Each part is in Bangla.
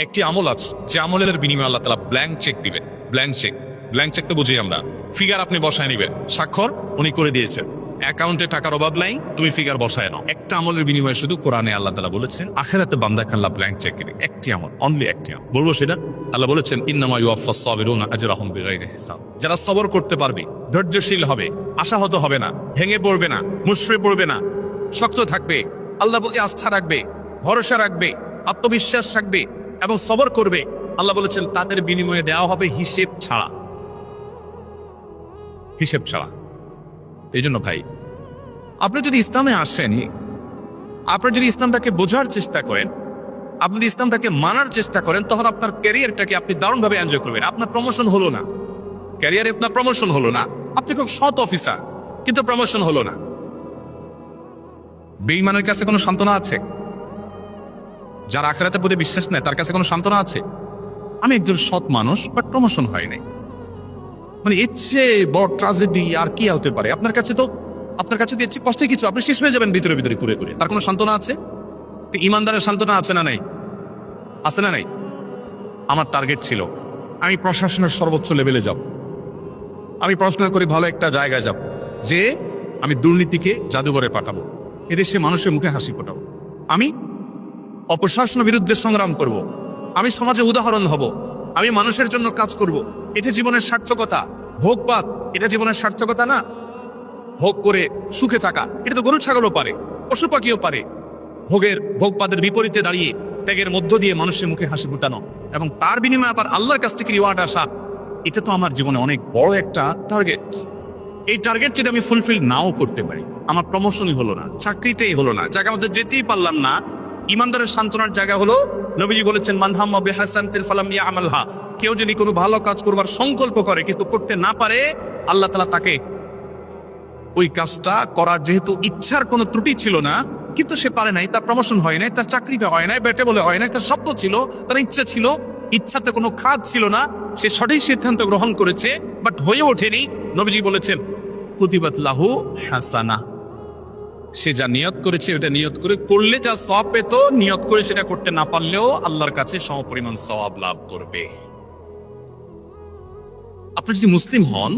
একটি আমল আছে যে আমলের বিনিময়ে আল্লাহ তাআলা ব্ল্যাঙ্ক চেক দিবেন। ব্ল্যাঙ্ক চেক তো বুঝি আমরা, ফিগার আপনি বসায় নিবেন, স্বাক্ষর উনি করে দিয়েছেন, অ্যাকাউন্টে টাকার অভাব নাই, তুমি ফিগার বসায় নাও। একটা আমলের বিনিময়ে শুধু কোরআনে আল্লাহ তাআলা বলেছেন আখিরাতে বান্দাকে আল্লাহ ব্ল্যাঙ্ক চেক দিবেন। একটি আমল, অনলি একটি আমল। বলবো সেটা? আল্লাহ বলেছেন ইন্নামা ইউওয়াফাস সাবিরুনা আজরাহুম বিগাইরি হিসাব। যারা সবর করতে পারবে, ধৈর্যশীল হবে, আশাহত হবে না, ভেঙে পড়বে না, মুশড়ে পড়বে না, শক্ত থাকবে, আল্লাহর প্রতি আস্থা রাখবে, ভরসা রাখবে, আত্মবিশ্বাস রাখবে এবং সবর করবে, আল্লাহ বলেছেন তাদের বিনিময়ে দেওয়া হবে হিসেব ছাড়া। হিসেব ছাড়া। এই জন্য ভাই, আপনি যদি ইসলামে আসেন, আপনি যদি ইসলামটাকে বোঝার চেষ্টা করেন, আপনি যদি ইসলামটাকে মানার চেষ্টা করেন, তখন আপনার ক্যারিয়ারটাকে আপনি দারুণভাবে এনজয় করবেন। আপনার প্রমোশন হলো না, ক্যারিয়ারে আপনার প্রমোশন হলো না, আপনি খুব সৎ অফিসার কিন্তু প্রমোশন হলো না। বেঈমানের কাছে কোনো সান্ত্বনা আছে? যার আখিরাতের প্রতি বিশ্বাস নেই তার কাছে কোনো সান্ত্বনা আছে? আমি একজন সৎ মানুষ, বাট প্রমোশন হয় নাই, মানে ইচ্ছে বড় ট্রাজেডি আর কি হতে পারে? আপনার কাছে দিচ্ছি কষ্টে কিছু, আপনি শেষ হয়ে যাবেন ভিতরে ভিতরে পুরে করে। তার কোনো সান্ত্বনা আছে? ইমানদারের সান্ত্বনা আছে না নাই? আছে না নাই? আমার টার্গেট ছিল আমি প্রশাসনের সর্বোচ্চ লেভেলে যাব, আমি পড়াশোনা করে ভালো একটা জায়গায় যাব, যে আমি দুর্নীতিকে জাদুঘরে পাঠাবো, এদেশে মানুষের মুখে হাসি ফোটাবো, আমি অপশাসনের বিরুদ্ধে সংগ্রাম করব, আমি সমাজে উদাহরণ হব, আমি মানুষের জন্য কাজ করব। এটা জীবনের সার্থকতা। ভোগবাদ এটা জীবনের সার্থকতা না? ভোগ করে সুখে থাকা এটা তো গরু ছাগলও পারে, পশু পাখিও পারে। ভোগবাদের বিপরীতে দাঁড়িয়ে ত্যাগের মধ্য দিয়ে মানুষের মুখে হাসি ফুটানো এবং তার বিনিময়ে আবার আল্লাহর কাছ থেকে রিওয়ার্ড আসা, এটা তো আমার জীবনে অনেক বড় একটা টার্গেট। এই টার্গেট যদি আমি ফুলফিল নাও করতে পারি, আমার প্রমোশনই হলো না, চাকরিটাই হলো না, জায়গা মধ্যে যেতেই পারলাম না, ইমানদারের সান্ত্বনার জায়গা হলো নবীজি বলেছেন মান হাম্মা বিহাসানাতিন ফালাম ইয়ামালহা। কেউ যদি কোনো ভালো কাজ করবার সংকল্প করে কিন্তু করতে না পারে, আল্লাহ তাআলা তাকে ওই কাজটা করার যেহেতু ইচ্ছার কোনো ত্রুটি ছিল না, কিন্তু সে পারে নাই, তার প্রমোশন হয় নাই, তার চাকরিটা হয় নাই, বেটে বলে হয় নাই, তার স্বপ্ন ছিল, তার ইচ্ছা ছিল, ইচ্ছাতে কোনো খাদ ছিল না, সে সঠিক সিদ্ধান্ত গ্রহণ করেছে বাট হয়ে ওঠেনি। নবীজি বলেছেন কুতিবাত লাহু হাসানা। সে যা নিয়ত করেছে ওটা নিয়ত করে করলে যা সওয়াব পেত, নিয়ত করে সেটা করতে না পারলেও আল্লাহর কাছে সমপরিমাণ সওয়াব লাভ করবে। আপনি যদি মুসলিম হন,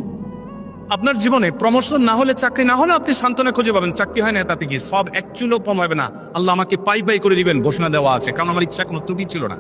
আপনার জীবনে প্রমোশন না হলে, চাকরি না হলে আপনি সান্ত্বনা খুঁজে পাবেন, চাকরি হয় না তাতে কি সব এক চুলো কম হবে না, আল্লাহ আমাকে পাই করে দিবেন ঘোষণা দেওয়া আছে, কারণ আমার ইচ্ছা কোনো ত্রুটি ছিল না।